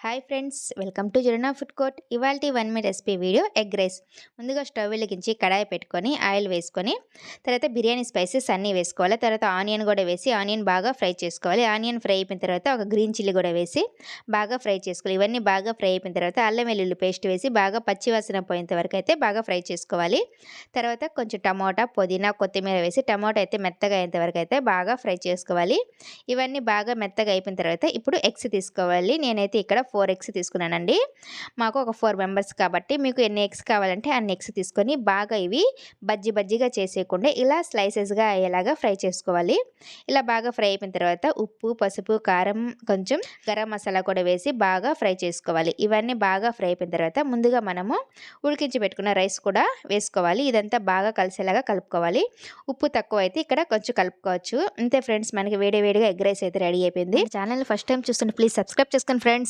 Hi friends, welcome to జురనా food court. ఇవాల్టి 1 minute recipe video egg rice. ముందుగా stove వెలిగించి కడాయి పెట్టుకొని ఆయిల్ వేసుకొని తర్వాత బిర్యానీ స్పైసెస్ అన్నీ వేసుకోవాలి. తర్వాత ఆనియన్ కూడా వేసి ఆనియన్ బాగా ఫ్రై చేసుకోవాలి. ఆనియన్ ఫ్రై అయిపోయిన తర్వాత ఒక గ్రీన్ చిల్లీ కూడా వేసి బాగా ఫ్రై చేసుకోవాలి. ఇవన్నీ బాగా ఫ్రై అయిపోయిన తర్వాత అల్లం వెల్లుల్లి పేస్ట్ వేసి బాగా పచ్చివాసన పోయేంత వరకు అయితే బాగా ఫ్రై చేసుకోవాలి. తర్వాత కొంచెం టమోటా, పుదీనా, కొత్తిమీర వేసి టమోటా అయితే మెత్తగా అయ్యేంత వరకు అయితే బాగా ఫ్రై చేసుకోవాలి. ఇవన్నీ బాగా మెత్తగా అయిపోయిన తర్వాత ఇప్పుడు ఎగ్స్ తీసుకోవాలి. నేనైతే ఇక్కడ 4 ఎగ్స్ తీసుకున్నానండి. మాకు ఒక 4 మెంబర్స్ కాబట్టి మీకు ఎన్ని ఎగ్స్ కావాలంటే అన్ని ఎగ్స్ తీసుకొని బాగా ఇవి బజ్జీగా చేసేయకుండా ఇలా స్లైసెస్గా అయ్యేలాగా ఫ్రై చేసుకోవాలి. ఇలా బాగా ఫ్రై అయిపోయిన తర్వాత ఉప్పు, పసుపు, కారం, కొంచెం గరం మసాలా కూడా వేసి బాగా ఫ్రై చేసుకోవాలి. ఇవన్నీ బాగా ఫ్రై అయిపోయిన తర్వాత ముందుగా మనము ఉడికించి పెట్టుకున్న రైస్ కూడా వేసుకోవాలి. ఇదంతా బాగా కలిసేలాగా కలుపుకోవాలి. ఉప్పు తక్కువ అయితే ఇక్కడ కొంచెం కలుపుకోవచ్చు. అంతే ఫ్రెండ్స్, మనకి వేడిగా ఎగ్ రైస్ అయితే రెడీ అయిపోయింది. ఛానల్ ఫస్ట్ టైం చూస్తుంటే ప్లీజ్ సబ్స్క్రైబ్ చేసుకోండి ఫ్రెండ్స్.